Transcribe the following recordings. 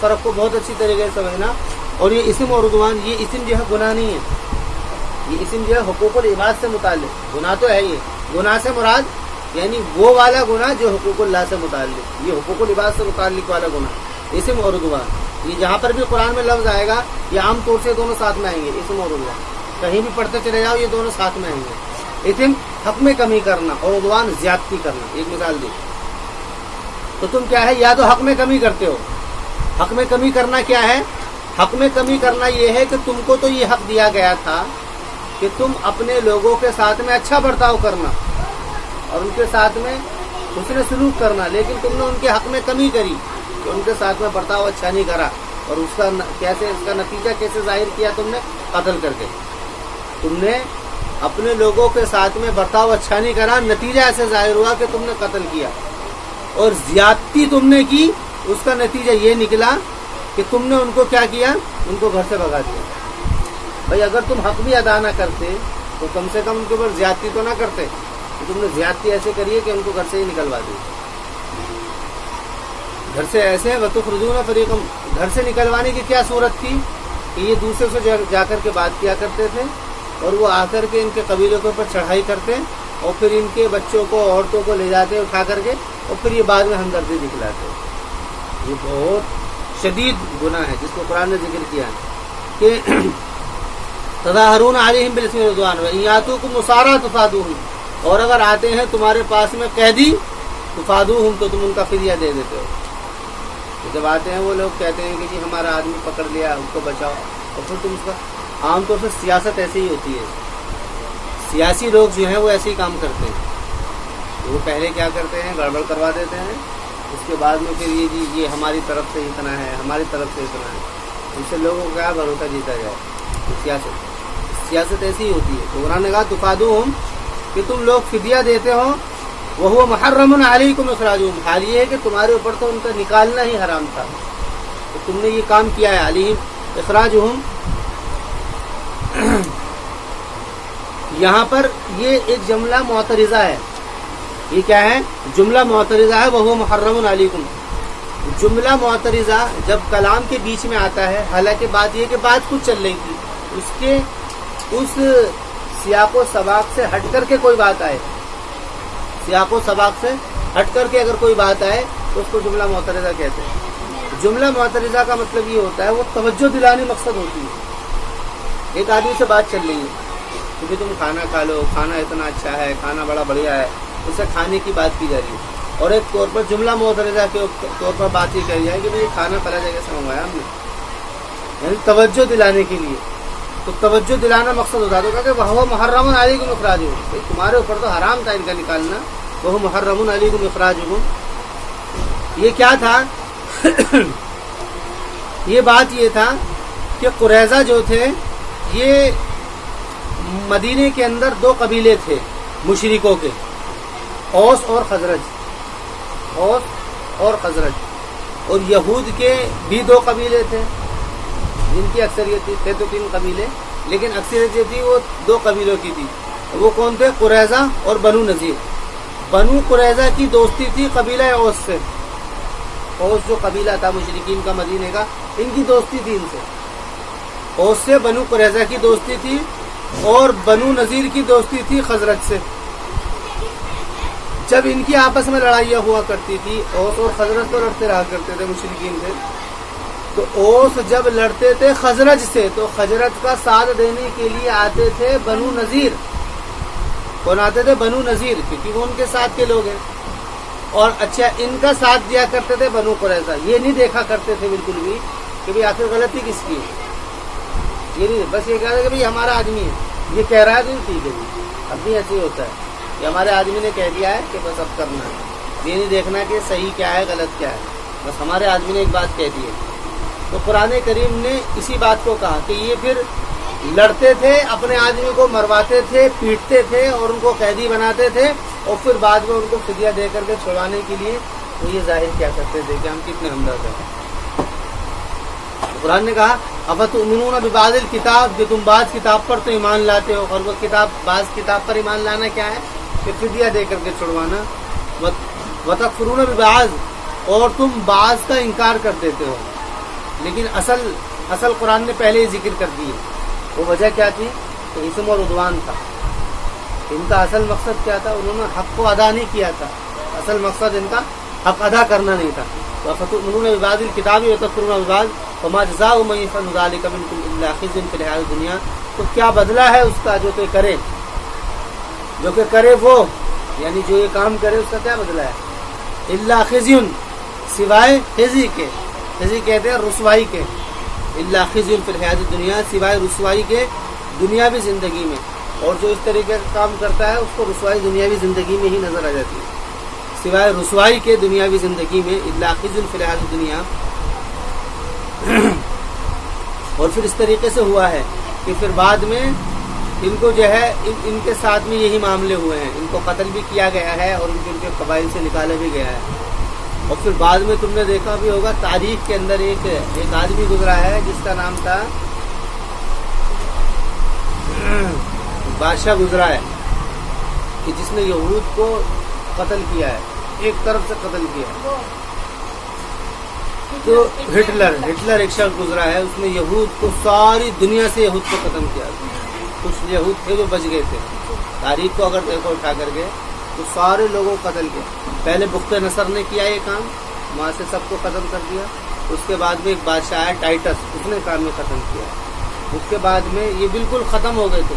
فرق کو بہت اچھی طریقے سے سمجھنا. اور یہ اسم اور عدوان یہ اسم جو ہے گناہ نہیں ہے, یہ اسم جو ہے حقوق العباد سے متعلق. گناہ تو ہے یہ, گناہ سے مراد یعنی وہ والا گناہ جو حقوق اللہ سے متعلق, یہ حقوق العباد سے متعلق والا گناہ اسم اور عدوان. یہ جہاں پر بھی قرآن میں لفظ آئے گا یہ عام طور سے دونوں ساتھ میں آئیں گے, اسم اور عدوان. کہیں بھی پڑھتے چلے جاؤ یہ دونوں ساتھ میں آئیں گے. اسم حق میں کمی کرنا اور عدوان زیادتی کرنا. ایک مثال دی تو تم کیا ہے, یا تو حق میں کمی کرتے ہو. حق میں کمی کرنا کیا ہے؟ حق میں کمی کرنا یہ ہے کہ تم کو تو یہ حق دیا گیا تھا کہ تم اپنے لوگوں کے ساتھ میں اچھا برتاؤ کرنا اور ان کے ساتھ میں حسن سلوک کرنا, لیکن تم نے ان کے حق میں کمی کری کہ ان کے ساتھ میں برتاؤ اچھا نہیں کرا. اور اس کا نتیجہ کیسے ظاہر کیا تم نے؟ قتل کر کے. تم نے اپنے لوگوں کے ساتھ میں برتاؤ اچھا نہیں کرا, نتیجہ ایسے ظاہر ہوا کہ تم نے قتل کیا. اور زیادتی تم نے کی, اس کا نتیجہ یہ نکلا کہ تم نے ان کو کیا کیا, ان کو گھر سے بھگا دیا. بھائی اگر تم حق بھی ادا نہ کرتے تو کم سے کم ان کے اوپر زیادتی تو نہ کرتے. تو تم نے زیادتی ایسے کری ہے کہ ان کو گھر سے ہی نکلوا دی. گھر سے ایسے وَتُخْرِجُونَ فَرِيقًا, گھر سے نکلوانے کی کیا صورت تھی کہ یہ دوسرے سے جا کر کے بات کیا کرتے تھے اور وہ آ کر کے ان کے قبیلوں کے اوپر چڑھائی کرتے اور پھر ان کے بچوں کو عورتوں کو لے جاتے اٹھا کر کے اور پھر یہ بعد میں ہمدردی دکھلاتے. یہ بہت شدید گناہ ہے جس کو قرآن نے ذکر کیا ہے کہ تظاہرون علیہم بالاسم والعدوان وان یاتوکم اسارا تفادوہم, اور اگر آتے ہیں تمہارے پاس میں قیدی تفادوہم تو تم ان کا فدیہ دے دیتے ہو. تو جب آتے ہیں وہ لوگ کہتے ہیں کہ جی ہمارا آدمی پکڑ لیا اس کو بچاؤ, اور پھر تم اس کا عام طور سے سیاست ایسے ہی ہوتی ہے. سیاسی لوگ جو ہیں وہ ایسے ہی کام کرتے ہیں. وہ پہلے کیا کرتے ہیں, گڑبڑ کروا دیتے ہیں, اس کے بعد میں پھر یہ ہماری طرف سے اتنا ہے, ہماری طرف سے اتنا ہے. ان سے لوگوں کا کیا بھروسہ جیتا جائے. سیاست ایسی ہی ہوتی ہے. تو قرآن نے کہا تفادوہم کہ تم لوگ فدیہ دیتے ہو, وہو محرم علیکم اخراجہم, حال یہ ہے کہ تمہارے اوپر تو ان کا نکالنا ہی حرام تھا, تو تم نے یہ کام کیا ہے. علیہم اخراجہم, یہاں پر یہ ایک جملہ معترضہ ہے. یہ کیا ہے؟ جملہ معترضہ ہے. وہو محرم علیکم, جملہ معترضہ جب کلام کے بیچ میں آتا ہے, حالانکہ بات یہ کہ بات کچھ چل رہی تھی, اس سیاق و سباق سے ہٹ کر کے کوئی بات آئے, سیاق و سباق سے ہٹ کر کے اگر کوئی بات آئے تو اس کو جملہ معترضہ کہتے ہیں. جملہ معترضہ کا مطلب یہ ہوتا ہے وہ توجہ دلانے مقصد ہوتی ہے. ایک آدمی سے بات چل رہی ہے کہ تم کھانا کھا لو, کھانا اتنا اچھا ہے, کھانا بڑا بڑھیا ہے, اس سے کھانے کی بات کی جا رہی ہے. اور ایک طور پر جملہ معترضہ کے طور پر بات یہ کہی جائے کہ یہ کھانا فلاں جگہ سے منگوایا ہم نے, یعنی توجہ دلانے کے لیے. تو توجہ دلانا مقصد ہوتا ہے. کہ وہ محرم علیکم اخراجہم, تمہارے اوپر تو حرام تھا ان کا نکالنا. وہ محرم علیکم اخراجہم, یہ کیا تھا؟ یہ بات یہ تھا کہ قریظہ جو تھے یہ مدینے کے اندر دو قبیلے تھے مشرکوں کے, اوس اور خزرج. اوس اور خزرج. اور یہود کے بھی دو قبیلے تھے جن کی اکثریت تھے تو 3 قبیلے, لیکن اکثریت جو تھی وہ 2 قبیلوں کی تھی. وہ کون تھے؟ قریظہ اور بنو نذیر. بنو قریظہ کی دوستی تھی قبیلہ اوس سے. اوس جو قبیلہ تھا مشرکین کا مدینے کا, ان کی دوستی تھی ان سے. اوس سے بنو قریظہ کی دوستی تھی اور بنو نذیر کی دوستی تھی خزرج سے. جب ان کی آپس میں لڑائیاں ہوا کرتی تھی, اوس اور خزرج تو لڑتے رہا کرتے تھے مشرکین سے, تو اوس جب لڑتے تھے خزرج سے تو خزرج کا ساتھ دینے کے لیے آتے تھے بنو نذیر. کون آتے تھے؟ بنو نذیر, کیونکہ وہ ان کے ساتھ کے لوگ ہیں. اور اچھا ان کا ساتھ دیا کرتے تھے بنو قریظہ. یہ نہیں دیکھا کرتے تھے بالکل بھی کہ بھئی آخر غلطی کس کی ہے, یہ نہیں, بس یہ کہا تھا کہ بھئی ہمارا آدمی ہے, یہ کہہ رہا ہے تو ٹھیک ہے جی. اب بھی ایسے ہی ہوتا ہے کہ ہمارے آدمی نے کہہ دیا ہے کہ بس اب کرنا ہے, یہ نہیں دیکھنا کہ صحیح کیا ہے غلط کیا ہے, بس ہمارے آدمی نے ایک بات کہہ دی ہے. تو قرآن کریم نے اسی بات کو کہا کہ یہ پھر لڑتے تھے, اپنے آدمی کو مرواتے تھے, پیٹتے تھے اور ان کو قیدی بناتے تھے, اور پھر بعد میں ان کو فدیہ دے کر کے چھڑوانے کے لیے وہ یہ ظاہر کیا کرتے تھے کہ ہم کتنے ہمدرد ہیں. قرآن نے کہا افتؤمنون ببعض الکتاب, کہ تم بعض کتاب پر تو ایمان لاتے ہو, اور وہ کتاب بعض کتاب پر ایمان لانا کیا ہے؟ کہ فدیہ دے کر کے چھڑوانا. وتکفرون ببعض, اور تم بعض کا انکار کر دیتے ہو. لیکن اصل قرآن نے پہلے ہی ذکر کر دی. وہ وجہ کیا تھی؟ کہ اسم اور عدوان تھا. ان کا اصل مقصد کیا تھا؟ انہوں نے حق کو ادا نہیں کیا تھا. اصل مقصد ان کا حق ادا کرنا نہیں تھا. انہوں نے ببعض الکتاب وتکفرون ببعض فما جزاء من يفعل ذلك منكم الا خزي في الحياة الدنيا. تو کیا بدلہ ہے اس کا جو کہ کرے وہ، یعنی جو یہ کام کرے اس کا کیا بدلہ ہے؟ الا خزي، سوائے خزی کے. خزی کہتے ہیں رسوائی کے. الا خزي في الحياة الدنيا، سوائے رسوائی کے دنیاوی زندگی میں. اور جو اس طریقے کا کام کرتا ہے اس کو رسوائی دنیاوی زندگی میں ہی نظر آ جاتی ہے. سوائے رسوائی کے دنیاوی زندگی میں الا خزي في الحياة الدنيا. اور پھر اس طریقے سے ہوا ہے کہ پھر بعد میں ان کو جو ہے ان کے ساتھ میں یہی معاملے ہوئے ہیں. ان کو قتل بھی کیا گیا ہے اور ان کے قبائل سے نکالا بھی گیا ہے. اور پھر بعد میں تم نے دیکھا بھی ہوگا تاریخ کے اندر ایک آدمی گزرا ہے جس کا نام تھا بادشاہ گزرا ہے کہ جس نے یہود کو قتل کیا ہے، ایک طرف سے قتل کیا ہے. تو ہٹلر ایک شخص گزرا ہے، اس نے یہود کو ساری دنیا سے یہود کو ختم کیا. کچھ یہود تھے جو بچ گئے تھے. تاریخ کو اگر دیکھو اٹھا کر کے تو سارے لوگوں کو قتل کیا. پہلے بخت نصر نے کیا یہ کام، وہاں سے سب کو ختم کر دیا. اس کے بعد میں ایک بادشاہ ہے ٹائٹس، اس نے کام میں ختم کیا. اس کے بعد میں یہ بالکل ختم ہو گئے تھے،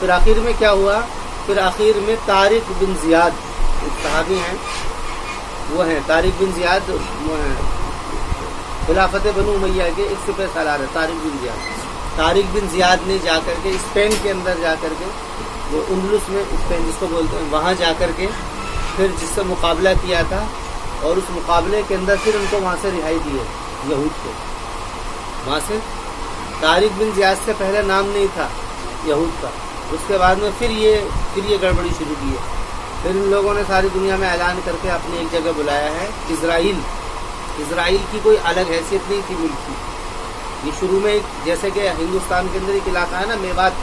پھر آخر میں کیا ہوا؟ پھر آخر میں طارق بن زیاد ایک صحابی ہیں، وہ ہیں طارق بن زیاد، وہ ہیں خلافت بنو امیہ کے ایک سپہ سالار ہے طارق بن زیاد. طارق بن زیاد نے جا کر کے اسپین کے اندر جا کر کے، وہ اندلس میں اسپین جس کو بولتے ہیں، وہاں جا کر کے پھر جس سے مقابلہ کیا تھا اور اس مقابلے کے اندر پھر ان کو وہاں سے رہائی دی ہے یہود کو. وہاں سے طارق بن زیاد سے پہلے نام نہیں تھا یہود کا. اس کے بعد میں پھر یہ گڑبڑی شروع کی ہے. پھر ان لوگوں نے ساری دنیا میں اعلان کر کے اپنی ایک جگہ بلایا ہے اسرائیل کی کوئی الگ حیثیت نہیں تھی ملک کی. یہ شروع میں جیسے کہ ہندوستان کے اندر ایک علاقہ ہے نا میوات،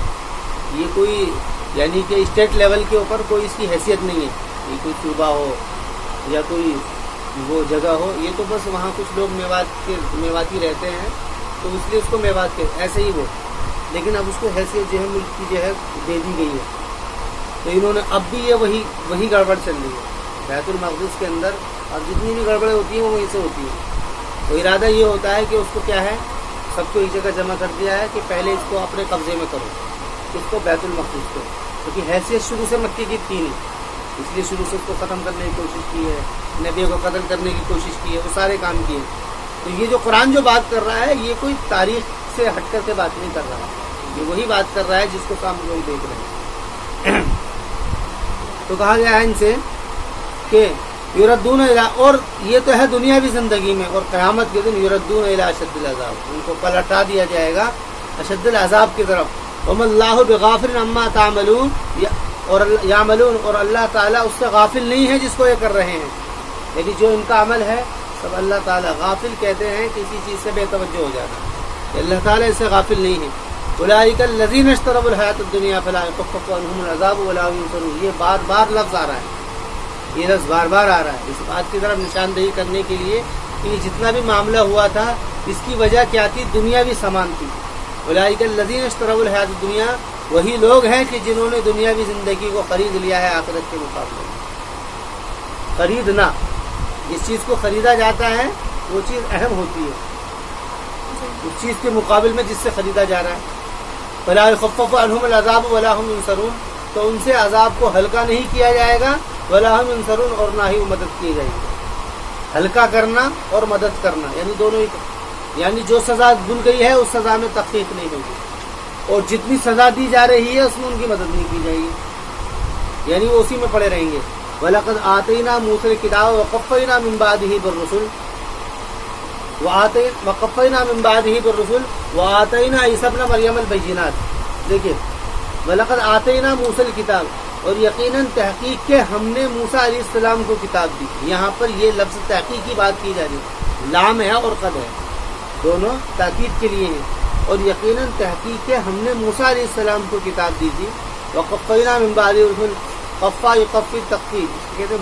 یہ کوئی یعنی کہ اسٹیٹ لیول کے اوپر کوئی اس کی حیثیت نہیں ہے. یہ کوئی صوبہ ہو یا کوئی وہ جگہ ہو، یہ تو بس وہاں کچھ لوگ میواتی رہتے ہیں تو اس لیے اس کو میوات کے ایسے ہی وہ. لیکن اب اس کو حیثیت جو ہے ملک کی جو ہے دے دی گئی ہے. تو انہوں نے اب بھی یہ وہی گڑبڑ چل رہی ہے بیت المقدس کے اندر. اب جتنی بھی گڑبڑیں ہوتی ہیں وہ وہیں سے ہوتی ہیں. تو ارادہ یہ ہوتا ہے کہ اس کو کیا ہے، سب کو ایک جگہ جمع کر دیا ہے کہ پہلے اس کو اپنے قبضے میں کرو، اس کو بیت المقدس کو، کیونکہ حیثیت شروع سے مکی کی تھی نہیں، اس لیے شروع سے اس کو ختم کرنے کی کوشش کی ہے، نبی کو قتل کرنے کی کوشش کی ہے، وہ سارے کام کیے. تو یہ جو قرآن جو بات کر رہا ہے یہ کوئی تاریخ سے ہٹ کر کے بات نہیں کر رہا، یہ وہی بات کر رہا ہے جس کو سامنے لوگ دیکھ رہے ہیں. تو کہا گیا ہے ان سے کہ یردون الی، اور یہ تو ہے دنیاوی زندگی میں، اور قیامت کے دن یردون الی اشد العذاب، ان کو پلٹا دیا جائے گا اشد العذاب کی طرف. وما اللہ بغافل عما تعملون، اور یعملون، اور اللہ تعالیٰ اس سے غافل نہیں ہے جس کو یہ کر رہے ہیں. یعنی جو ان کا عمل ہے سب اللہ تعالیٰ، غافل کہتے ہیں کسی چیز سے بے توجہ ہو جانا، اللہ تعالیٰ اس سے غافل نہیں ہے. اولئک الذین اشتروا الحیاۃ الدنیا فلا یخفف عنہم العذاب ولا هم ينصرون. یہ بار لفظ آ رہا ہے، یہ لفظ بار آ رہا ہے اس بات کی طرف نشاندہی کرنے کے لیے کہ جتنا بھی معاملہ ہوا تھا اس کی وجہ کیا تھی؟ دنیاوی سامان تھی. اولئک الذین اشتروا الحیاۃ الدنیا، وہی لوگ ہیں کہ جنہوں نے دنیاوی زندگی کو خرید لیا ہے آخرت کے مقابلے میں. خریدنا، جس چیز کو خریدا جاتا ہے وہ چیز اہم ہوتی ہے اس چیز کے مقابل میں جس سے خریدا جا رہا ہے. فلا يخفف عنهم العذاب ولا هم ينصرون، تو ان سے عذاب کو ہلکا نہیں کیا جائے گا، ولا هم ينصرون، اور نہ ہی وہ مدد کی جائے گی. ہلکا کرنا اور مدد کرنا یعنی دونوں ہی، یعنی جو سزا بن گئی ہے اس سزا میں تخفیف نہیں ہوگی، اور جتنی سزا دی جا رہی ہے اس میں ان کی مدد نہیں کی جائے گی، یعنی وہ اسی میں پڑے رہیں گے. وَلَقَدْ آتَيْنَا مُوسَى الْكِتَابَ وَقَفَّيْنَا مِن بَعْدِهِ بِالرُّسُلِ وَقَفَّيْنَا مِن بَعْدِهِ بِالرُّسُلِ وَآتَيْنَا عِيسَى ابْنَ مَرْيَمَ الْبَيِّنَاتِ. دیکھیں وَلَقَدْ آتَيْنَا مُوسَى الْكِتَابَ، اور یقیناً تحقیق کے ہم نے موسیٰ علیہ السلام کو کتاب دی. یہاں پر یہ لفظ تحقیق کی بات کی جا رہی ہے، لام ہے اور قد ہے، دونوں تاکید کے لیے ہیں. اور یقیناً تحقیق کے ہم نے موسیٰ علیہ السلام کو کتاب دی تھی. وَقَفَّيْنَا مِن بَعْدِهِ الرُّسُلِ، قفا یقفی تقفی کہتے ہیں،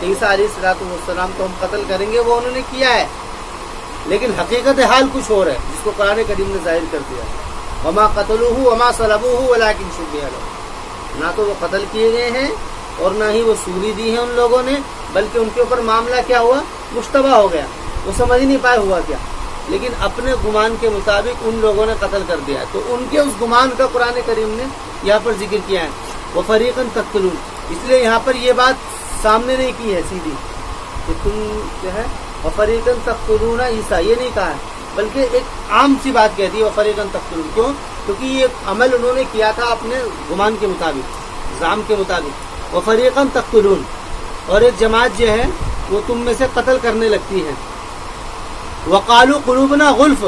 کہ عیسیٰ علیہ السلام کو ہم قتل کریں گے، وہ انہوں نے کیا ہے، لیکن حقیقت حال کچھ اور ہے جس کو قرآن کریم نے ظاہر کر دیا. وما قتلوه وما صلبوه ولكن شبه له. نہ تو وہ قتل کیے گئے ہیں اور نہ ہی وہ سولی دی ہے ان لوگوں نے، بلکہ ان کے اوپر معاملہ کیا ہوا، مشتبہ ہو گیا، وہ سمجھ نہیں پائے ہوا کیا، لیکن اپنے گمان کے مطابق ان لوگوں نے قتل کر دیا. تو ان کے اس گمان کا قرآن کریم نے یہاں پر ذکر کیا ہے. وفریقا تقتلون، اس لیے یہاں پر یہ بات سامنے نہیں کی ہے سیدھی کہ تم جو ہے وفریقا تقتلون عیسیٰ، یہ نہیں کہا ہے، بلکہ ایک عام سی بات کہتی ہے وفریقا تقتلون. کیوں؟ کیونکہ یہ عمل انہوں نے کیا تھا اپنے گمان کے مطابق، زعم کے مطابق. وفریقا تقتلون، اور ایک جماعت جو ہے وہ تم میں سے قتل کرنے لگتی ہے. وقالوا قلوبنا غلف،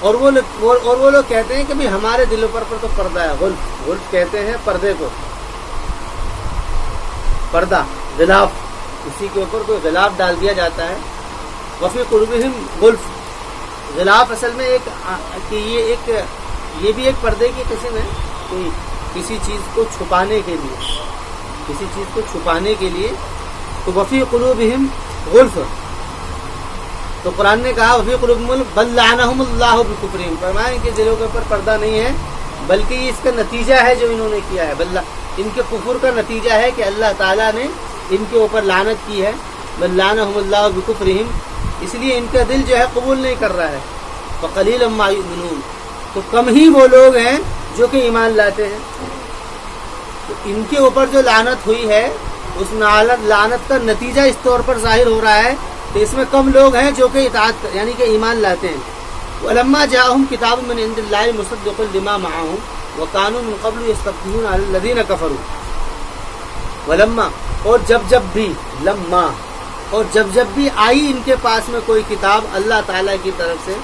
اور وہ لوگ کہتے ہیں کہ ہمارے دلوں پر تو پردہ ہے. غلف کہتے ہیں پردے کو، پردہ، غلاف، اسی کے اوپر کوئی غلاف ڈال دیا جاتا ہے. وفی قلوبہم غلف، غلاف اصل میں یہ بھی ایک پردے کی قسم ہے، کوئی کسی چیز کو چھپانے کے لیے، تو وفی قلوبہم غلف. تو قرآن نے کہا وفی قلوبہم غلف بل لعنہم اللہ بکفرہم، فرمایا ان کے دلوں کے اوپر پردہ نہیں ہے، بلکہ یہ اس کا نتیجہ ہے جو انہوں نے کیا ہے. ان کے کفر کا نتیجہ ہے کہ اللہ تعالیٰ نے ان کے اوپر لعنت کی ہے. بل لعنہم اللہ بکفرہم، اس لیے ان کا دل جو ہے قبول نہیں کر رہا ہے. فقلیلا ما یؤمنون، تو کم ہی وہ لوگ ہیں جو کہ ایمان لاتے ہیں. تو ان کے اوپر جو لعنت ہوئی ہے اس لعنت کا نتیجہ اس طور پر ظاہر ہو رہا ہے کہ اس میں کم لوگ ہیں جو کہ اطاعت یعنی کہ ایمان لاتے ہیں. وَلَمَّا جَاءَهُمْ كِتَابٌ مِّنْ عِندِ اللَّهِ مُصَدِّقٌ لِمَا مَعَهُمْ وَكَانُوا مِنْ قَبْلُ يَسْتَفْتِحُونَ عَلَى الَّذِينَ كَفَرُوا. وَلَمَّا، اور جب بھی، لما، اور جب بھی آئی ان کے پاس میں کوئی کتاب اللہ تعالیٰ کی طرف سے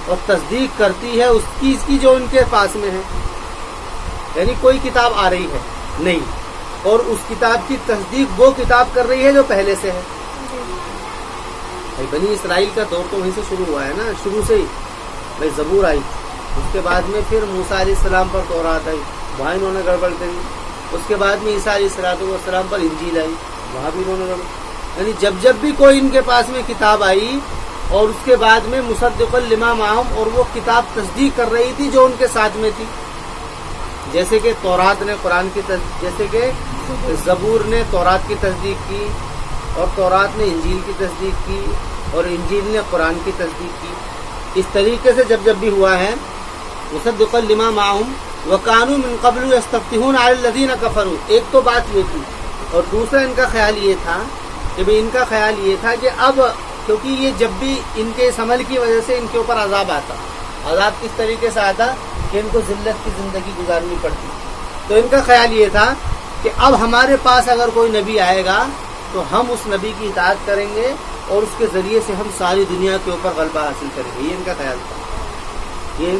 اور تصدیق کرتی ہے اس کی جو ان کے پاس میں ہے، یعنی کوئی کتاب آ رہی ہے نہیں، اور اس کتاب کی تصدیق وہ کتاب کر رہی ہے جو پہلے سے ہے. بنی اسرائیل کا دور تو وہیں سے شروع ہوا ہے نا، شروع سے ہی بھائی زبور آئی، اس کے بعد میں پھر موسیٰ علیہ السلام پر تورات آئی، وہاں انہوں نے گڑبڑ کری. اس کے بعد میں عیسیٰ علیہ السلام پر انجیل آئی، وہاں بھی انہوں نے گڑبڑ. یعنی جب بھی کوئی ان کے پاس میں کتاب آئی اور اس کے بعد میں مصدقا لما معہم، اور وہ کتاب تصدیق کر رہی تھی جو ان کے ساتھ میں تھی، جیسے کہ تورات نے قرآن کی جیسے کہ زبور نے تورات کی تصدیق کی، اور تورات نے انجیل کی تصدیق کی، اور انجیل نے قرآن کی تصدیق کی. اس طریقے سے جب بھی ہوا ہے مصدقا لما معہم وکانوا من قبل یستفتحون علی الذین کفروا. ایک تو بات یہ تھی، اور دوسرا ان کا خیال یہ تھا کہ اب کیونکہ یہ جب بھی ان کے اس عمل کی وجہ سے ان کے اوپر عذاب آتا، عذاب کس طریقے سے آتا کہ ان کو ذلت کی زندگی گزارنی پڑتی. تو ان کا خیال یہ تھا کہ اب ہمارے پاس اگر کوئی نبی آئے گا تو ہم اس نبی کی اطاعت کریں گے اور اس کے ذریعے سے ہم ساری دنیا کے اوپر غلبہ حاصل کریں گے. یہ ان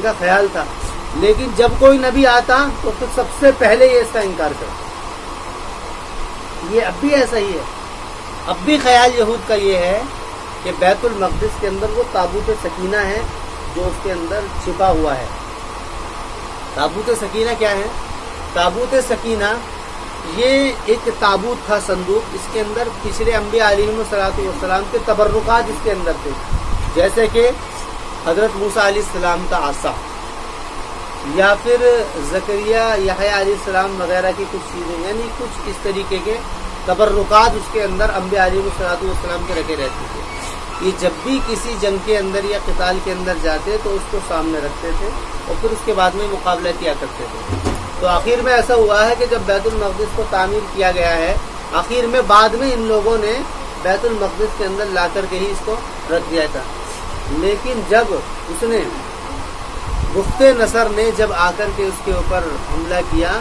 کا خیال تھا. لیکن جب کوئی نبی آتا تو پھر سب سے پہلے یہ اس کا انکار کرتا. یہ اب بھی ایسا ہی ہے. اب بھی خیال یہود کا یہ ہے کہ بیت المقدس کے اندر وہ تابوت سکینہ ہے جو اس کے اندر چھپا ہوا ہے. تابوت سکینہ کیا ہے؟ تابوت سکینہ یہ ایک تابوت تھا، صندوق، اس کے اندر پچھلے انبیاء علیہ السلام کے تبرکات اس کے اندر تھے، جیسے کہ حضرت موسیٰ علیہ السلام کا عصا، یا پھر زکریا یحییٰ علیہ السلام وغیرہ کی کچھ چیزیں، یعنی کچھ اس طریقے کے تبرکات اس کے اندر انبیاء علیہ السلام کے رکھے رہتے تھے. یہ جب بھی کسی جنگ کے اندر یا قتال کے اندر جاتے تو اس کو سامنے رکھتے تھے اور پھر اس کے بعد میں مقابلہ کیا کرتے تھے. تو آخر میں ایسا ہوا ہے کہ جب بیت المقدس کو تعمیر کیا گیا ہے، آخر میں بعد میں ان لوگوں نے بیت المقدس کے اندر لا کر کے ہی اس کو رکھ دیا تھا. لیکن جب اس نے بخت نصر نے جب آ کر کے اس کے اوپر حملہ کیا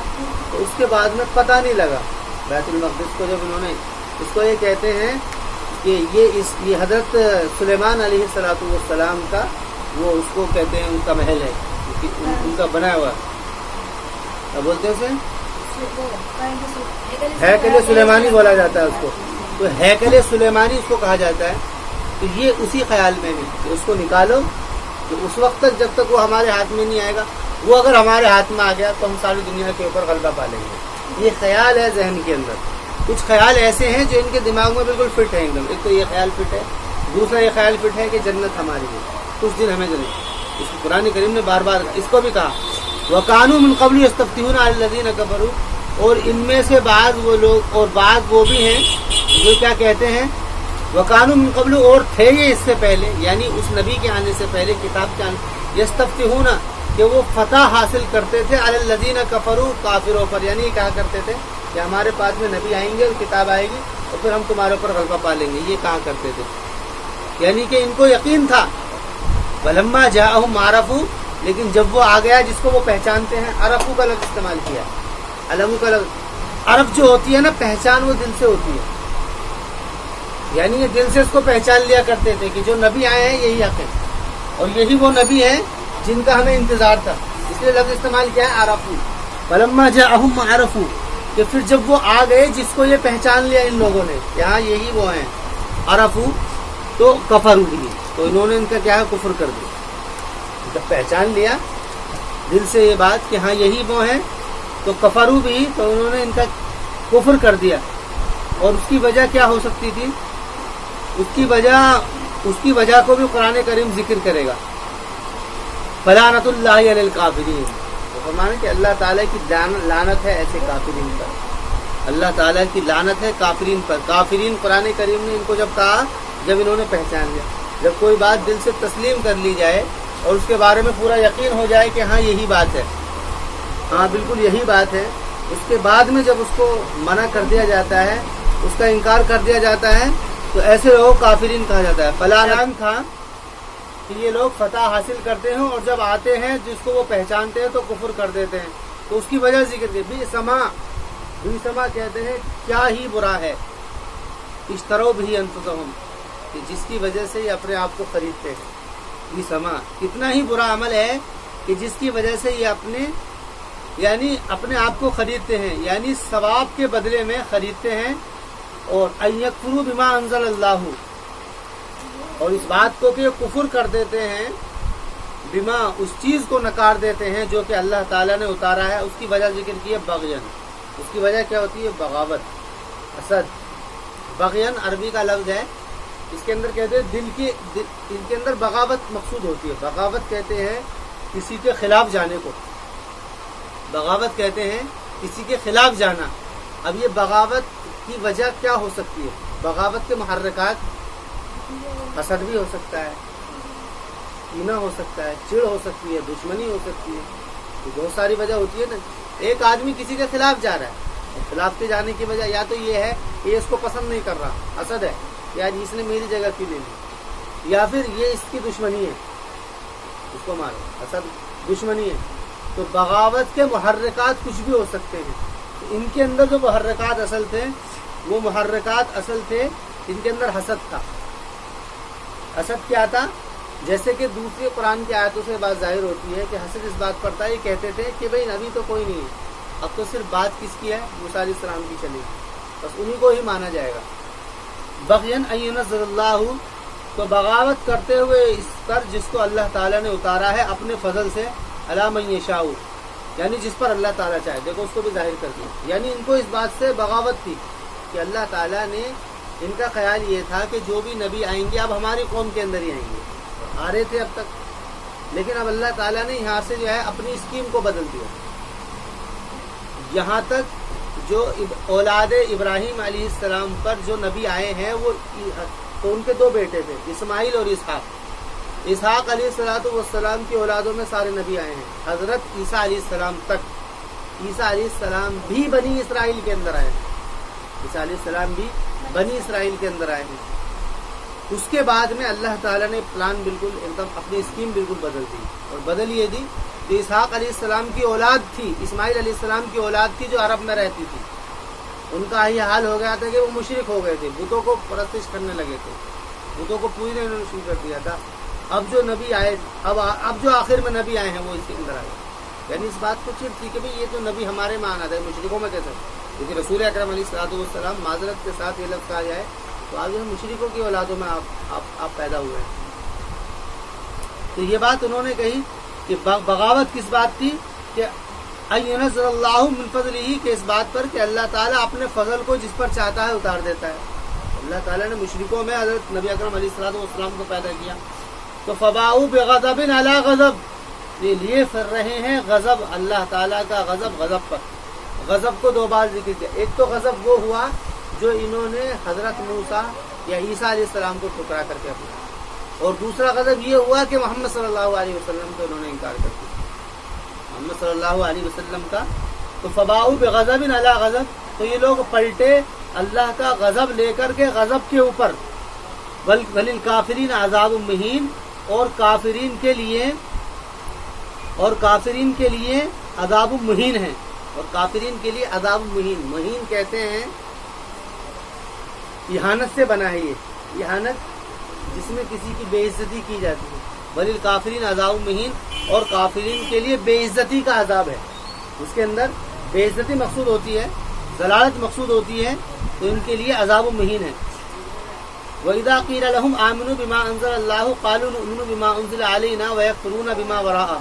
تو اس کے بعد میں پتہ نہیں لگا بیت المقدس کو. جب انہوں نے اس کو یہ کہتے ہیں کہ یہ حضرت سلیمان علیہ السلام کا وہ اس کو کہتے ہیں ان کا محل ہے، ان کا بنا ہوا کیا بولتے ہیں اسے، ہیکل سلیمانی بولا جاتا ہے اس کو. تو ہیکل سلیمانی اس کو کہا جاتا ہے. تو یہ اسی خیال میں بھی کہ اس کو نکالو، تو اس وقت تک جب تک وہ ہمارے ہاتھ میں نہیں آئے گا، وہ اگر ہمارے ہاتھ میں آ گیا تو ہم ساری دنیا کے اوپر غلبہ پا لیں گے. یہ خیال ہے ذہن کے اندر. کچھ خیال ایسے ہیں جو ان کے دماغ میں بالکل فٹ ہے ایک دم. ایک تو یہ خیال فٹ ہے, دوسرا یہ خیال فٹ ہے کہ جنت ہماری ہے, کچھ دن ہمیں جنت. اس قرآن کریم نے بار بار اس کو بھی کہا وَكَانُوا مِن قَبْلُ يَسْتَفْتِحُونَ عَلَى الَّذِينَ كَفَرُوا, اور ان میں سے بعض وہ لوگ اور بعض وہ بھی ہیں جو کیا کہتے ہیں وَكَانُوا مِن قَبْلُ, اور تھے یہ اس سے پہلے, یعنی اس نبی کے آنے سے پہلے, کتاب کے آنے, يَسْتَفْتِحُونَ, کہ وہ فتح حاصل کرتے تھے عَلَى الَّذِينَ كَفَرُوا, کافروں پر, یعنی کہا کرتے تھے کہ ہمارے پاس میں نبی آئیں گے اور کتاب آئے گی اور پھر ہم تمہارے اوپر غلبہ پا لیں گے, یہ کہا کرتے تھے. یعنی کہ ان کو یقین تھا. وَلَمَّا جَاءَهُمْ عَرَفُوا, لیکن جب وہ آ گیا جس کو وہ پہچانتے ہیں, عرفو کا لفظ استعمال کیا, علمو کا لفظ. عرف جو ہوتی ہے نا پہچان, وہ دل سے ہوتی ہے, یعنی یہ دل سے اس کو پہچان لیا کرتے تھے کہ جو نبی آئے ہیں یہی حق ہے اور یہی وہ نبی ہیں جن کا ہمیں انتظار تھا, اس لیے لفظ استعمال کیا ہے عرفو. وَلَمَّا جَاءَهُمْ عَرَفُوا, کہ پھر جب وہ آ گئے جس کو یہ پہچان لیا ان لوگوں نے, یہاں یہی وہ ہیں عرفو, تو کفروا بھی, تو انہوں نے ان کا کیا ہے کفر کر دیا. جب پہچان لیا دل سے یہ بات کہ ہاں یہی وہ ہیں, تو کفروا بھی, تو انہوں نے ان کا کفر کر دیا. اور اس کی وجہ کیا ہو سکتی تھی؟ اس کی وجہ کو بھی قرآن کریم ذکر کرے گا. فلعنۃ اللہ علی الکافرین, فرمانے کہ اللہ تعالیٰ کی لعنت ہے ایسے کافرین پر, اللہ تعالیٰ کی لعنت ہے کافرین پر. کافرین قرآن کریم نے ان کو جب کہا جب انہوں نے پہچان لیا. جب کوئی بات دل سے تسلیم کر لی جائے اور اس کے بارے میں پورا یقین ہو جائے کہ ہاں یہی بات ہے, ہاں بالکل یہی بات ہے, اس کے بعد میں جب اس کو منع کر دیا جاتا ہے, اس کا انکار کر دیا جاتا ہے, تو ایسے لوگ کافرین کہا جاتا ہے. فلان تھا کہ یہ لوگ فتح حاصل کرتے ہیں اور جب آتے ہیں جس کو وہ پہچانتے ہیں تو کفر کر دیتے ہیں. تو اس کی وجہ ذکر کی, بیسما کہتے ہیں کیا ہی برا ہے, اشتروا بھی انفسہم, کہ جس کی وجہ سے یہ اپنے آپ کو خریدتے ہیں. بیسما, کتنا ہی برا عمل ہے کہ جس کی وجہ سے یہ یعنی اپنے آپ کو خریدتے ہیں, یعنی ثواب کے بدلے میں خریدتے ہیں. اور ان یکفروا بما انزل اللہ, اور اس بات کو کہ کفر کر دیتے ہیں, بما, اس چیز کو نکار دیتے ہیں جو کہ اللہ تعالیٰ نے اتارا ہے. اس کی وجہ ذکر کی ہے بغین, اس کی وجہ کیا ہوتی ہے بغاوت, حسد. بغین عربی کا لفظ ہے, اس کے اندر کہتے ہیں ان کے اندر بغاوت مقصود ہوتی ہے. بغاوت کہتے ہیں کسی کے خلاف جانے کو, بغاوت کہتے ہیں کسی کے خلاف جانا. اب یہ بغاوت کی وجہ کیا ہو سکتی ہے؟ بغاوت کے محرکات, حسد بھی ہو سکتا ہے, کینہ ہو سکتا ہے, چڑ ہو سکتی ہے, دشمنی ہو سکتی ہے, بہت ساری وجہ ہوتی ہے نا. ایک آدمی کسی کے خلاف جا رہا ہے, خلاف کے جانے کی وجہ یا تو یہ ہے کہ یہ اس کو پسند نہیں کر رہا, حسد ہے, یا اس نے میری جگہ کیوں لے لی, یا پھر یہ اس کی دشمنی ہے, اس کو مارو, حسد دشمنی ہے. تو بغاوت کے محرکات کچھ بھی ہو سکتے ہیں. تو ان کے اندر جو محرکات اصل تھے, وہ محرکات اصل تھے ان کے اندر حسد تھا. حسد کیا تھا؟ جیسے کہ دوسری قرآن کی آیتوں سے بات ظاہر ہوتی ہے کہ حسد اس بات پر تھا, یہ کہتے تھے کہ بھئی نبی تو کوئی نہیں ہے, اب تو صرف بات کس کی ہے, موسیٰ علیہ السلام کی چلے گی, بس انہی کو ہی مانا جائے گا. بغین ان ینزل اللہ, تو بغاوت کرتے ہوئے اس پر جس کو اللہ تعالیٰ نے اتارا ہے اپنے فضل سے, علی من یشاء, یعنی جس پر اللہ تعالیٰ چاہے. دیکھو اس کو بھی ظاہر کر دیا, یعنی ان کو اس بات سے بغاوت تھی کہ اللہ تعالیٰ نے, ان کا خیال یہ تھا کہ جو بھی نبی آئیں گے اب ہماری قوم کے اندر ہی آئیں گے, آ رہے تھے اب تک, لیکن اب اللہ تعالیٰ نے یہاں سے جو ہے اپنی اسکیم کو بدل دیا. یہاں تک جو اولاد ابراہیم علیہ السلام پر جو نبی آئے ہیں وہ, تو ان کے دو بیٹے تھے, اسماعیل اور اسحاق. اسحاق علیہ السلام کی اولادوں میں سارے نبی آئے ہیں, حضرت عیسیٰ علیہ السلام تک. عیسیٰ علیہ السلام بھی بنی اسرائیل کے اندر آئے ہیں, عیسیٰ علیہ السلام بھی بنی اسرائیل کے اندر آئے ہیں. اس کے بعد میں اللہ تعالیٰ نے پلان بالکل ایک دم اپنی اسکیم بالکل بدل دی, اور بدل یہ دی کہ اسحاق علیہ السلام کی اولاد تھی, اسماعیل علیہ السلام کی اولاد تھی جو عرب میں رہتی تھی. ان کا یہ حال ہو گیا تھا کہ وہ مشرک ہو گئے تھے, بتوں کو پرستش کرنے لگے تھے, بتوں کو پوجنے انہوں نے شروع کر دیا تھا. اب جو نبی آئے, اب جو آخر میں نبی آئے ہیں وہ اس کے اندر آئے, یعنی اس بات کو چڑ تھی کہ بھئی یہ تو نبی ہمارے میں آنا تھا, مشرکوں میں کیسے, کیونکہ رسول اکرم علیہ السلام معذرت کے ساتھ یہ لفظ کہا جائے تو آج مشرکوں کی اولادوں میں آپ پیدا ہوئے ہیں. تو یہ بات انہوں نے کہی کہ بغاوت کس بات تھی کہ ينزل اللہ من فضلہ، کہ اس بات پر کہ اللہ تعالیٰ اپنے فضل کو جس پر چاہتا ہے اتار دیتا ہے. اللہ تعالیٰ نے مشرکوں میں حضرت نبی اکرم علیہ الصلوۃ والسلام کو پیدا کیا. تو فباؤوا بغضب علی غضب، یہ لیے پھر رہے ہیں غضب، اللہ تعالیٰ کا غضب غضب پر. غضب کو دو بار ذکر کیا. ایک تو غضب وہ ہوا جو انہوں نے حضرت موسیٰ یا عیسیٰ علیہ السلام کو ٹھکرا کر کے اپنا، اور دوسرا غضب یہ ہوا کہ محمد صلی اللہ علیہ وسلم کو انہوں نے انکار کر دیا، محمد صلی اللہ علیہ وسلم کا. تو فباؤوا بغضب علی غضب، تو یہ لوگ پلٹے اللہ کا غضب لے کر کے غضب کے اوپر. وللکافرین عذاب مہین، اور کافرین کے لیے عذاب مہین ہے، اور کافرین کے لیے عذاب مہین. مہین کہتے ہیں اہانت سے بنا ہے، یہ اہانت جس میں کسی کی بے عزتی کی جاتی ہے. وللکافرین عذاب مہین، اور کافرین کے لیے بے عزتی کا عذاب ہے. اس کے اندر بے عزتی مقصود ہوتی ہے، ضلالت مقصود ہوتی ہے، تو ان کے لیے عذاب مہین ہے. وَإِذَا قِيلَ لَهُمْ آمِنُوا بِمَا أَنزَلَ اللَّهُ قَالُوا نُؤْمِنُ بِمَا أُنزِلَ عَلَيْنَا وَيَكْفُرُونَ بِمَا وَرَاءَهُ،